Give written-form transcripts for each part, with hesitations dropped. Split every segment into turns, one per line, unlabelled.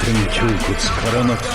天胸骨からなくし。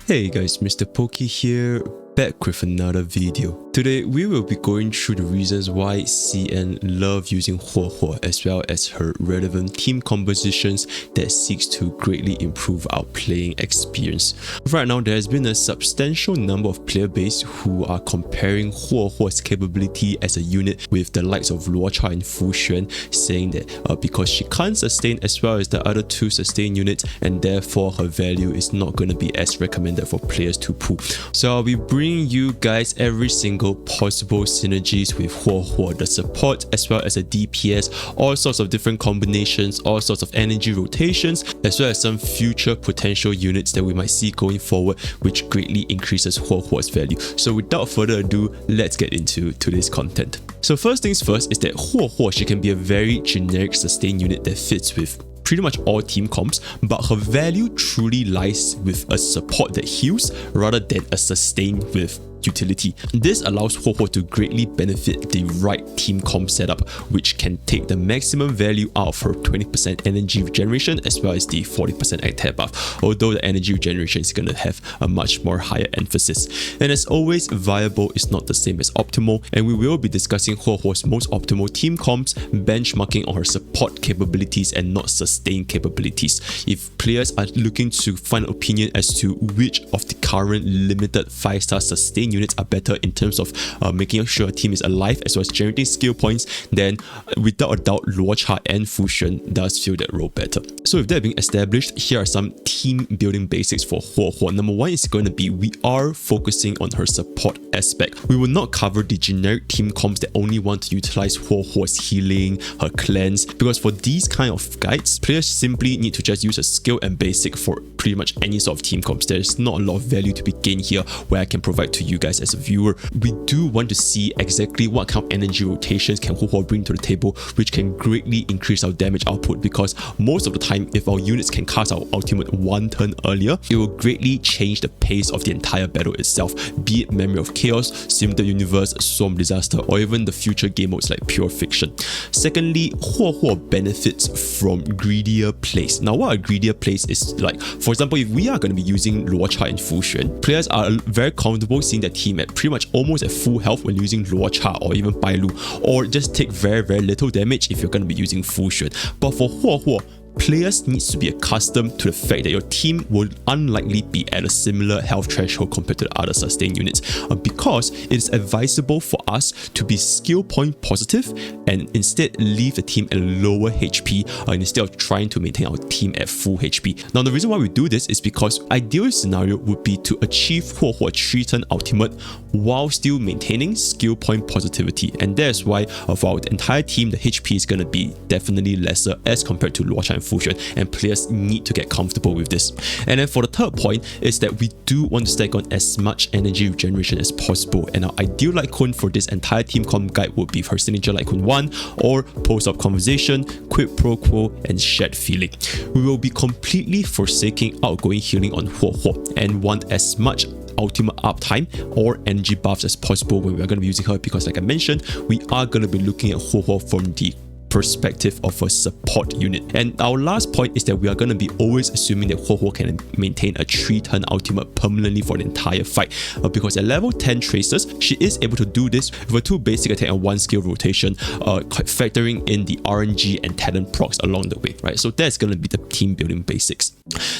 Hey guys, MrPokke here, back with another video. Today we will be going through the reasons why CN love using Huohuo as well as her relevant team compositions that seeks to greatly improve our playing experience. Right now there has been a substantial number of player base who are comparing Huohuo's capability as a unit with the likes of Luocha and Fuxuan, saying that because she can't sustain as well as the other two sustain units and therefore her value is not going to be as recommended for players to pull. So I'll be bringing you guys every single possible synergies with Huohuo, the support as well as a DPS, all sorts of different combinations, all sorts of energy rotations, as well as some future potential units that we might see going forward, which greatly increases Huohuo's value. So without further ado, let's get into today's content. So first things first is that Huohuo, she can be a very generic sustain unit that fits with pretty much all team comps, but her value truly lies with a support that heals rather than a sustain with utility. This allows Huohuo to greatly benefit the right team comp setup, which can take the maximum value out of her 20% energy regeneration as well as the 40% attack buff, although the energy regeneration is going to have a much more higher emphasis. And as always, viable is not the same as optimal, and we will be discussing Huohuo's most optimal team comps, benchmarking on her support capabilities and not sustain capabilities. If players are looking to find an opinion as to which of the current limited 5-star sustain units are better in terms of making sure a team is alive as well as generating skill points, then without a doubt Luocha and Fuxuan does fill that role better. So with that being established, here are some team building basics for Huohuo. Number one is going to be we are focusing on her support aspect. We will not cover the generic team comps that only want to utilize Huohuo's healing, her cleanse, because for these kind of guides, players simply need to just use a skill and basic for pretty much any sort of team comps. There's not a lot of value to be gained here where I can provide to you guys as a viewer. We do want to see exactly what kind of energy rotations can Huohuo bring to the table, which can greatly increase our damage output, because most of the time if our units can cast our ultimate one turn earlier, it will greatly change the pace of the entire battle itself, be it Memory of Chaos, Simulated Universe, Swarm Disaster, or even the future game modes like Pure Fiction. Secondly, Huohuo benefits from greedier plays. Now what a greedier plays is like, for example, if we are going to be using Luocha and Fuxuan, players are very comfortable seeing their team at pretty much almost at full health when using Luocha or even Bailu, or just take very little damage if you're going to be using Fuxuan. But for Huohuo, players need to be accustomed to the fact that your team will unlikely be at a similar health threshold compared to the other sustain units, because it is advisable for us to be skill point positive and instead leave the team at lower HP instead of trying to maintain our team at full HP. Now the reason why we do this is because ideal scenario would be to achieve Huohuo 3-turn ultimate while still maintaining skill point positivity, and that's why of our entire team the HP is going to be definitely lesser as compared to Luocha and Fuxuan, and players need to get comfortable with this. And then for the third point is that we do want to stack on as much energy regeneration as possible, and our ideal light cone for this entire team comp guide would be her signature light cone 1 or post-op conversation, quid pro quo, and shared feeling. We will be completely forsaking outgoing healing on Huohuo and want as much ultimate uptime or energy buffs as possible when we are going to be using her, because like I mentioned, we are going to be looking at Huohuo from the perspective of a support unit. And our last point is that we are going to be always assuming that Huohuo can maintain a 3-turn ultimate permanently for the entire fight, because at level 10 tracers, she is able to do this with a 2 basic attack and 1 skill rotation, factoring in the RNG and talent procs along the way, right? So that's going to be the team building basics.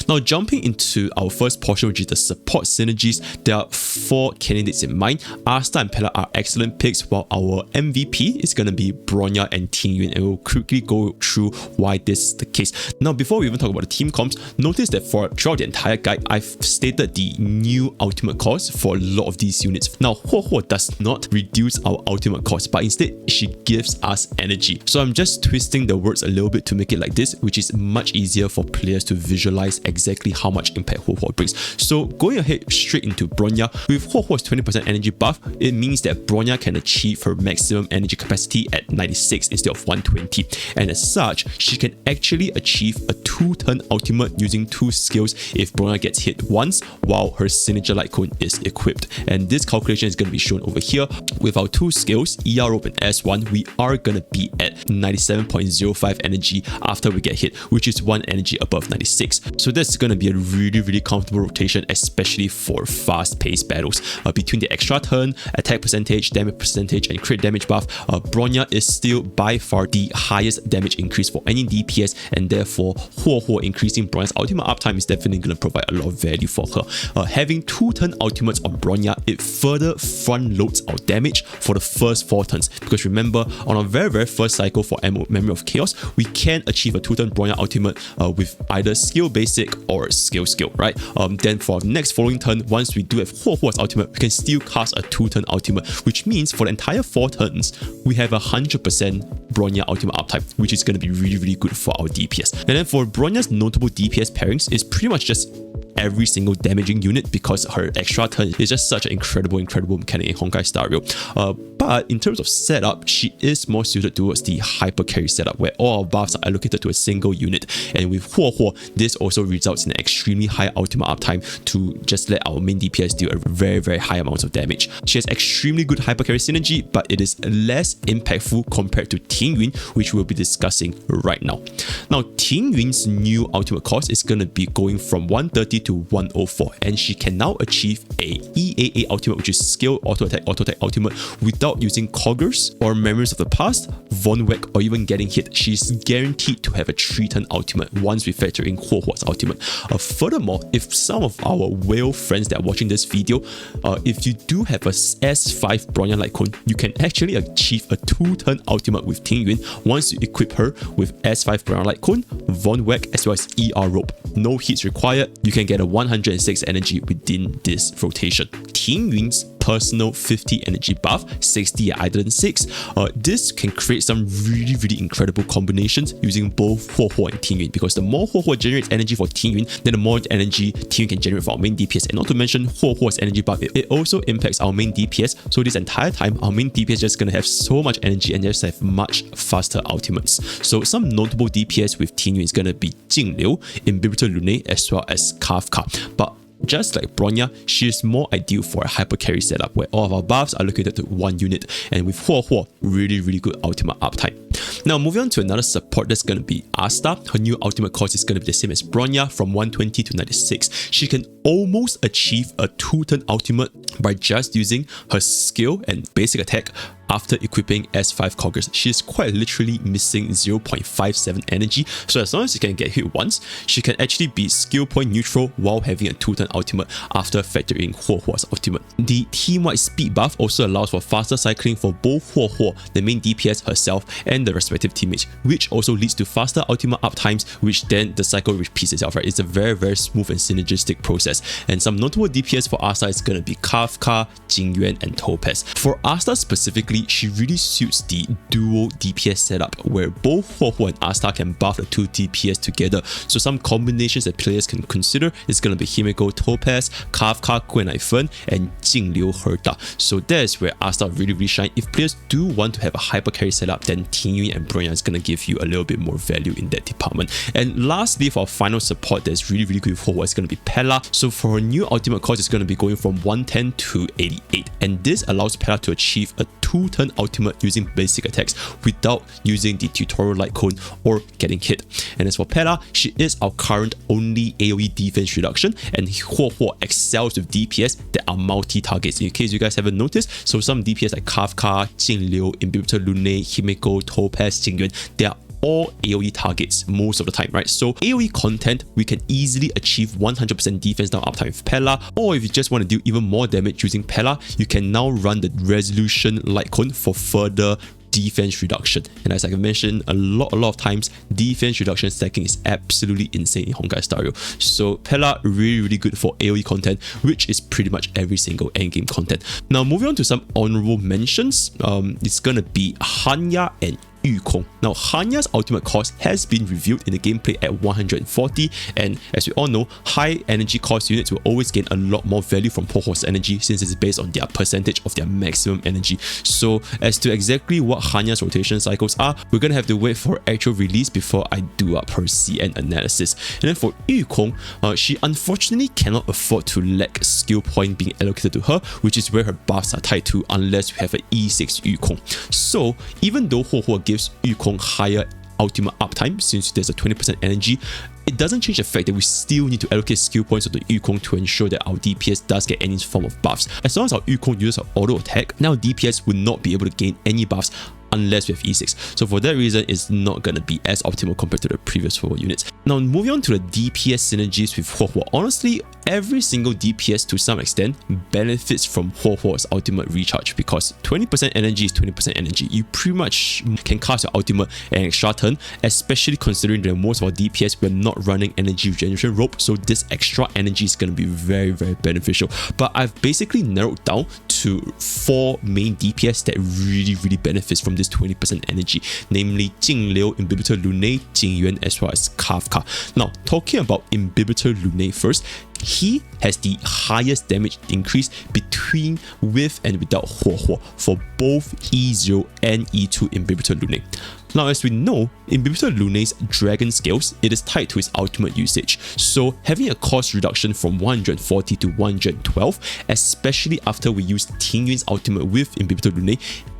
Now jumping into our first portion, which is the support synergies, there are 4 candidates in mind. Asta and Pela are excellent picks, while our MVP is going to be Bronya and Tingyun, and we'll quickly go through why this is the case. Now before we even talk about the team comps, notice that throughout the entire guide, I've stated the new ultimate cost for a lot of these units. Now Huohuo does not reduce our ultimate cost, but instead she gives us energy. So I'm just twisting the words a little bit to make it like this, which is much easier for players to visualize exactly how much impact Huohuo brings. So going ahead straight into Bronya, with Huohuo's 20% energy buff, it means that Bronya can achieve her maximum energy capacity at 96 instead of 120. 120. And as such, she can actually achieve a 2-turn ultimate using 2 skills if Bronya gets hit once while her signature light cone is equipped. And this calculation is going to be shown over here. With our 2 skills, ER Rope and S1, we are going to be at 97.05 energy after we get hit, which is 1 energy above 96. So that's going to be a really comfortable rotation, especially for fast-paced battles. Between the extra turn, attack percentage, damage percentage, and crit damage buff, Bronya is still by far the highest damage increase for any DPS, and therefore Huohuo increasing Bronya's ultimate uptime is definitely going to provide a lot of value for her. Having 2-turn ultimates on Bronya, it further front loads our damage for the first 4 turns, because remember, on our very first cycle for Memory of Chaos, we can achieve a 2-turn Bronya ultimate with either skill basic or skill, right? Then for our next following turn, once we do have Huohuo's ultimate, we can still cast a 2-turn ultimate, which means for the entire 4 turns, we have 100% Bronya ultimate uptime, which is going to be really good for our DPS. And then for Bronya's notable DPS pairings, it's pretty much just every single damaging unit, because her extra turn is just such an incredible mechanic in Honkai Stario. But in terms of setup, she is more suited towards the hyper carry setup, where all our buffs are allocated to a single unit. And with Huohuo, this also results in an extremely high ultimate uptime to just let our main DPS deal a very high amounts of damage. She has extremely good hyper carry synergy, but it is less impactful compared to Tingyun, which we'll be discussing right now. Now, Tingyun's new ultimate cost is going to be going from 130 to 104, and she can now achieve a EAA ultimate, which is skill auto attack ultimate, without using Coggers or Memories of the Past, Von Weck, or even getting hit. She's guaranteed to have a 3-turn ultimate once we factor in Huohuo's ultimate. Furthermore, if some of our whale friends that are watching this video, if you do have a S5 Bronya light cone, you can actually achieve a 2-turn ultimate with Tingyun once you equip her with S5 Bronya light cone, Von Weck, as well as ER Rope. No hits required. You can get a 106 energy within this rotation. Tingyun's personal 50 energy buff, 60 at Idle 6. This can create some really incredible combinations using both Huohuo and Tingyun, because the more Huohuo generates energy for Tingyun, then the more energy Tingyun can generate for our main DPS. And not to mention Huohuo's energy buff, it also impacts our main DPS. So this entire time, our main DPS is just going to have so much energy and just have much faster ultimates. So some notable DPS with Tingyun is going to be Jingliu, Imbibitor Lunae, as well as Kafka. But just like Bronya, she is more ideal for a hyper carry setup where all of our buffs are located to 1 unit, and with Huohuo, really good ultimate uptime. Now moving on to another support, that's going to be Asta. Her new ultimate cost is going to be the same as Bronya, from 120 to 96. She can almost achieve a 2-turn ultimate by just using her skill and basic attack after equipping S5 Coggers. She is quite literally missing 0.57 energy, so as long as she can get hit once, she can actually be skill point neutral while having a 2-turn ultimate after factoring Huohuo's ultimate. The team-wide speed buff also allows for faster cycling for both Huohuo, the main DPS herself, and the respective teammates, which also leads to faster ultimate uptimes, which then the cycle repeats itself, right? It's a very smooth and synergistic process. And some notable DPS for Asta is going to be Kafka, Jingyuan, and Topaz. For Asta specifically, she really suits the dual DPS setup where both Huohuo and Asta can buff the 2 DPS together. So some combinations that players can consider is going to be Himeko Topaz, Kafka Guanai Fen, and Jingliu Herta. So that is where Asta really shine. If players do want to have a hyper carry setup, then Tingyun and Bronya is going to give you a little bit more value in that department. And lastly, for our final support that's really good with Huohuo is going to be Pela. So for her new ultimate cost, it's going to be going from 110 to 88, and this allows Pela to achieve a 2-turn ultimate using basic attacks without using the tutorial light cone or getting hit. And as for Pela, she is our current only AoE defense reduction, and Huohuo excels with DPS that are multi-targets. In case you guys haven't noticed, so some DPS like Kafka, Jingliu, Imbibitor Lunae, Himeko, Topaz, Jingyuan, they are all AoE targets most of the time, right? So AoE content, we can easily achieve 100% defense down uptime with Pela, or if you just want to do even more damage using Pela, you can now run the resolution light cone for further defense reduction. And as I mentioned a lot of times, defense reduction stacking is absolutely insane in Honkai Stario. So Pela really good for AoE content, which is pretty much every single endgame content. Now moving on to some honorable mentions, it's gonna be Hanya and Yukong. Now, Hanya's ultimate cost has been reviewed in the gameplay at 140, and as we all know, high energy cost units will always gain a lot more value from Huohuo's energy since it's based on their percentage of their maximum energy. So as to exactly what Hanya's rotation cycles are, we're gonna have to wait for actual release before I do up her CN analysis. And then for Yukong, she unfortunately cannot afford to lack skill point being allocated to her, which is where her buffs are tied to unless we have an E6 Yukong. So even though Huohuo gives Yukong higher ultimate uptime since there's a 20% energy, it doesn't change the fact that we still need to allocate skill points to the Yukong to ensure that our DPS does get any form of buffs. As long as our Yukong uses an auto attack, now DPS will not be able to gain any buffs unless we have E6. So for that reason, it's not going to be as optimal compared to the previous Huohuo units. Now moving on to the DPS synergies with Huohuo, honestly, every single DPS to some extent benefits from Huohuo's ultimate recharge because 20% energy is 20% energy. You pretty much can cast your ultimate an extra turn, especially considering that most of our DPS we're not running energy regeneration rope, so this extra energy is going to be very beneficial. But I've basically narrowed down to 4 main DPS that really benefits from this 20% energy, namely Jingliu, Imbibitor Lunae, Jingyuan, as well as Kafka. Now, talking about Imbibitor Lunae first, he has the highest damage increase between with and without Huohuo for both E0 and E2 Imbibitor Lunae. Now, as we know, Imbibitor Lunae's dragon scales, it is tied to his ultimate usage, so having a cost reduction from 140 to 112, especially after we use Tingyun's ultimate with Imbibitor Lunae,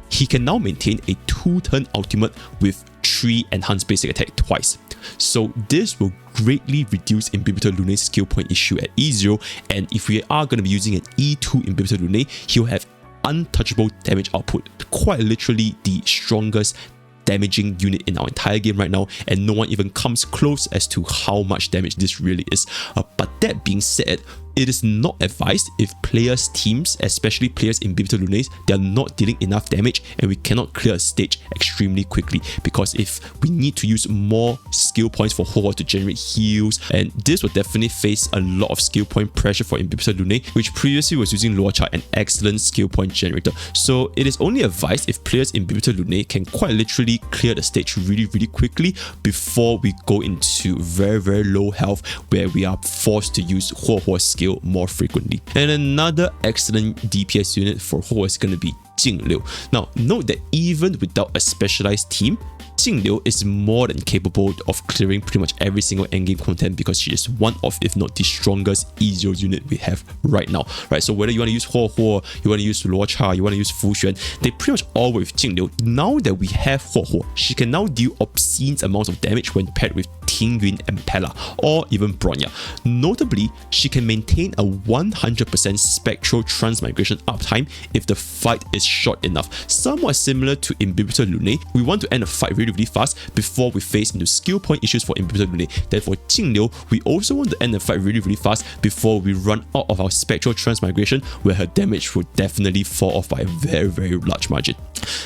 he can now maintain a 2-turn ultimate with 3 enhanced basic attack twice. So this will greatly reduce Imbibitor Lunae's skill point issue at E0, and if we are going to be using an E2 Imbibitor Lunae, he'll have untouchable damage output, quite literally the strongest damaging unit in our entire game right now, and no one even comes close as to how much damage this really is. But that being said, it is not advised if players' teams, especially players in Imbibitor Lunae, they are not dealing enough damage and we cannot clear a stage extremely quickly, because if we need to use more skill points for Huohuo to generate heals, and this will definitely face a lot of skill point pressure for Imbibitor Lunae, which previously was using Luocha, an excellent skill point generator. So it is only advised if players in Imbibitor Lunae can quite literally clear the stage really quickly before we go into very low health where we are forced to use Huohuo's skill more frequently. And another excellent DPS unit for Huohuo is going to be Jingliu. Now, note that even without a specialized team, Jingliu is more than capable of clearing pretty much every single endgame content because she is one of, if not the strongest E0 unit we have right now, right? So whether you want to use Huohuo, you want to use Luocha, you want to use Fuxuan, they pretty much all work with Jingliu. Now that we have Huohuo, she can now deal obscene amounts of damage when paired with Tingyun and Pela, or even Bronya. Notably, she can maintain a 100% spectral transmigration uptime if the fight is short enough. Somewhat similar to Imbibitor Lunae, we want to end a fight really fast before we face into skill point issues for Imbibitor Lunae. Then for Jingliu, we also want to end the fight really fast before we run out of our spectral transmigration, where her damage will definitely fall off by a very large margin.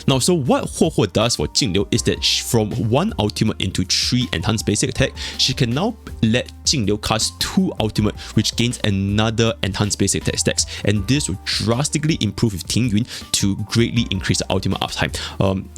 Now, so what Huohuo does for Jingliu is that from 1 ultimate into 3 enhanced basic attack, she can now let Jingliu cast 2 ultimate, which gains another enhanced basic attack stacks, and this will drastically improve with Tingyun to greatly increase the ultimate uptime.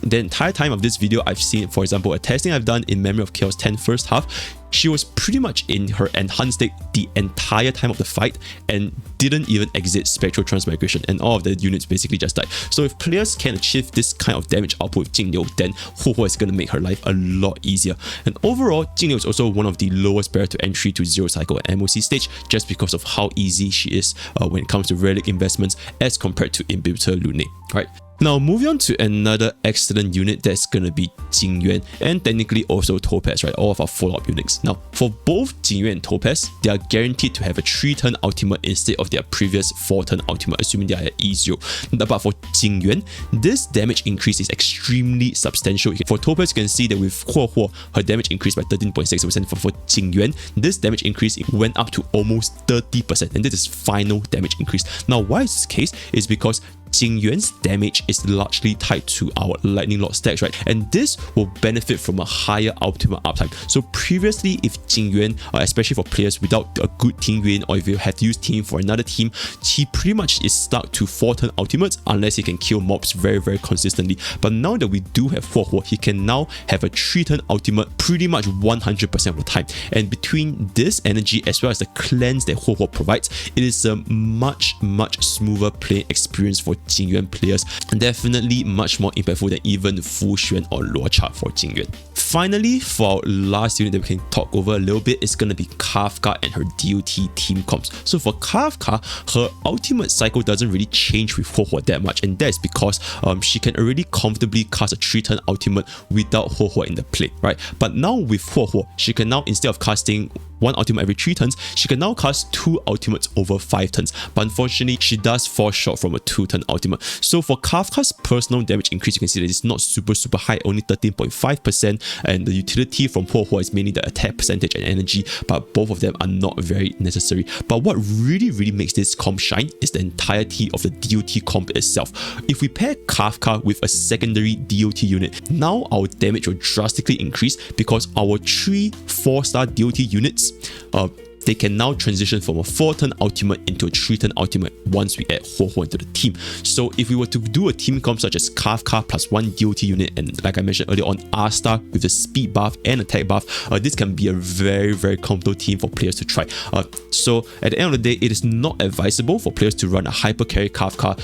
The entire time of this video, I've seen, for example, a testing I've done in Memory of Chaos 10 first half, she was pretty much in her enhanced state the entire time of the fight and didn't even exit spectral transmigration, and all of the units basically just died. So if players can achieve this kind of damage output with Jingliu, then Huohuo is going to make her life a lot easier. And overall, Jingliu is also one of the lowest barrier to entry to zero cycle and MOC stage, just because of how easy she is when it comes to relic investments as compared to Imbibitor Lunae, right? Now, moving on to another excellent unit that's gonna be Jingyuan, and technically also Topaz, right? All of our follow-up units. Now, for both Jingyuan and Topaz, they are guaranteed to have a 3-turn ultimate instead of their previous 4-turn ultimate, assuming they are at E0. But for Jingyuan, this damage increase is extremely substantial. For Topaz, you can see that with Huohuo, her damage increased by 13.6%. For Jingyuan, this damage increase went up to almost 30%, and this is final damage increase. Now, why is this case? Is because Jingyuan's damage is largely tied to our Lightning Lord stacks, right? And this will benefit from a higher ultimate uptime. So previously, if Jingyuan, especially for players without a good Tingyun, or if you have to use team for another team, he pretty much is stuck to 4-turn ultimates unless he can kill mobs very consistently. But now that we do have Huohuo, he can now have a 3-turn ultimate pretty much 100% of the time. And between this energy as well as the cleanse that Huohuo provides, it is a much smoother playing experience for Jingyuan players, and definitely much more impactful than even Fu Xuan or Luocha for Jingyuan. Finally, for our last unit that we can talk over a little bit, is going to be Kafka and her DOT team comps. So for Kafka, her ultimate cycle doesn't really change with Huohuo that much, and that's because she can already comfortably cast a 3-turn ultimate without Huohuo in the play, right? But now with Huohuo, she can now, instead of casting 1 ultimate every 3 turns, she can now cast 2 ultimates over 5 turns. But unfortunately, she does fall short from a 2-turn ultimate. So for Kafka's personal damage increase, you can see that it's not super high, only 13.5%, and the utility from Huohuo is mainly the attack percentage and energy, but both of them are not very necessary. But what really makes this comp shine is the entirety of the DOT comp itself. If we pair Kafka with a secondary DOT unit, now our damage will drastically increase because our 3 4-star DOT units, they can now transition from a 4-turn ultimate into a 3-turn ultimate once we add Huohuo into the team. So if we were to do a team comp such as Kafka plus 1 DOT unit, and like I mentioned earlier on, Asta with the speed buff and attack buff, this can be a very comfortable team for players to try. So at the end of the day, it is not advisable for players to run a hyper carry Kafka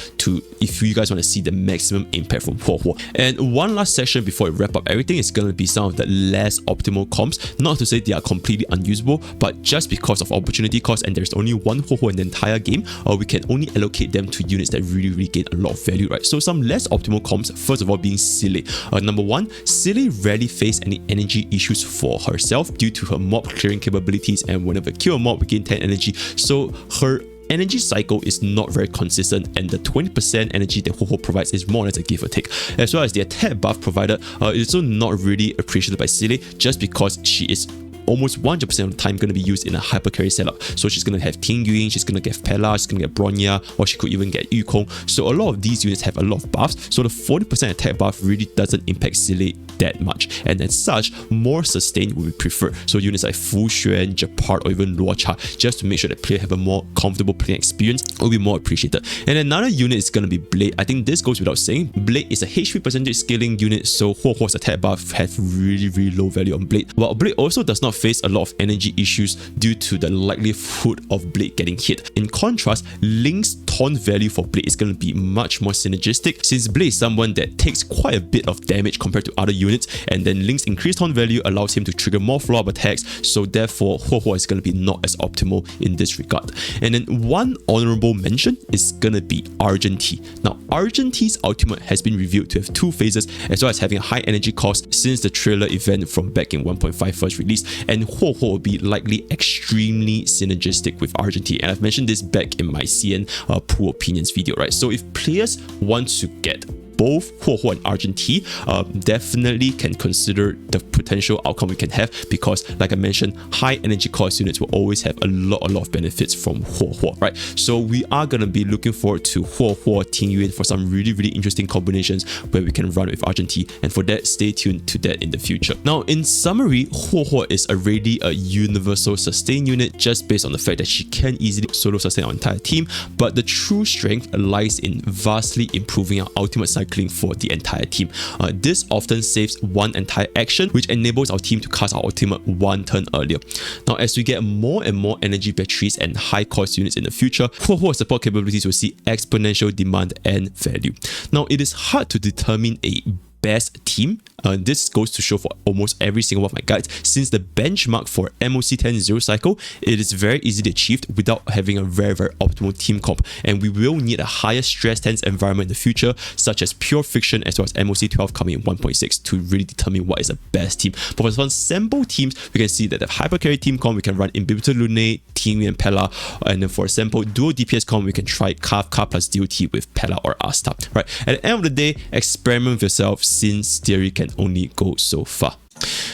if you guys want to see the maximum impact from Huohuo. And one last section before we wrap up everything is going to be some of the less optimal comps. Not to say they are completely unusable, but just because of opportunity cost and there's only 1 Huohuo in the entire game, we can only allocate them to units that really gain a lot of value, right? So some less optimal comps, first of all being Silly. Number 1, Silly rarely face any energy issues for herself due to her mob clearing capabilities, and whenever you kill a mob, we gain 10 energy. So her energy cycle is not very consistent, and the 20% energy that Huohuo provides is more or less a give or take. As well as the attack buff provided is also not really appreciated by Silly, just because she is almost 100% of the time going to be used in a hyper carry setup. So she's going to have Tingyun, she's going to get Pela, she's going to get Bronya, or she could even get Yukong. So a lot of these units have a lot of buffs, so the 40% attack buff really doesn't impact Silly that much, and as such, more sustained would be preferred. So units like Fu Xuan, Japart, or even Luocha, just to make sure that players have a more comfortable playing experience, will be more appreciated. And another unit is going to be Blade. I think this goes without saying. Blade is a HP percentage scaling unit, so Huohuo's attack buff has really low value on Blade. While Blade also does not face a lot of energy issues due to the likelihood of Blade getting hit. In contrast, Link's taunt value for Blade is going to be much more synergistic, since Blade is someone that takes quite a bit of damage compared to other units, and then Link's increased taunt value allows him to trigger more follow-up attacks, so therefore Huohuo is going to be not as optimal in this regard. And then one honourable mention is going to be Argenti. Now Argenti's ultimate has been revealed to have 2 phases, as well as having a high energy cost since the trailer event from back in 1.5 first release, and Huohuo will be likely extremely synergistic with Argenti, and I've mentioned this back in my CN pool opinions video, right? So if players want to get both Huohuo and Argenti, definitely can consider the potential outcome we can have, because like I mentioned, high energy cost units will always have a lot of benefits from Huohuo, right? So we are going to be looking forward to Huohuo Tingyun for some really interesting combinations where we can run with Argenti, and for that, stay tuned to that in the future. Now in summary, Huohuo is already a universal sustain unit just based on the fact that she can easily solo sustain our entire team, but the true strength lies in vastly improving our ultimate cycling for the entire team. This often saves one entire action, which enables our team to cast our ultimate 1 turn earlier. Now as we get more and more energy batteries and high cost units in the future, Huohuo support capabilities will see exponential demand and value. Now it is hard to determine a best team. This goes to show for almost every single one of my guides, since the benchmark for MOC 10 0 cycle, it is very easily achieved without having a very optimal team comp, and we will need a higher stress tense environment in the future, such as pure fiction as well as MOC 12 coming in 1.6 to really determine what is the best team. But for some sample teams, we can see that the hyper carry team comp, we can run Imbibitor Lunae, Tingyun and Pela, and then for sample dual DPS comp, we can try Kafka plus DOT with Pela or Asta, right? At the end of the day, experiment with yourself, since theory can only go so far.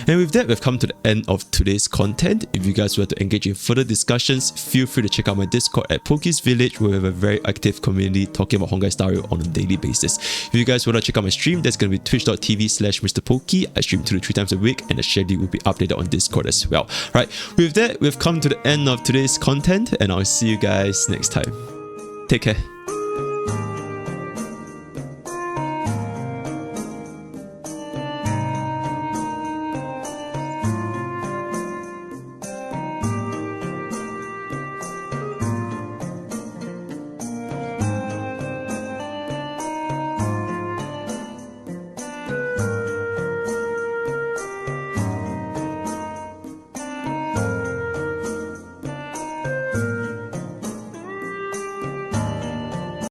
And with that, we've come to the end of today's content. If you guys want to engage in further discussions, feel free to check out my Discord at Pokke's Village, where we have a very active community talking about Honkai Star Rail on a daily basis. If you guys want to check out my stream, that's going to be twitch.tv/MrPokke. I stream 2 to 3 times a week, and the schedule will be updated on Discord as well. Right, with that, we've come to the end of today's content, and I'll see you guys next time. Take care.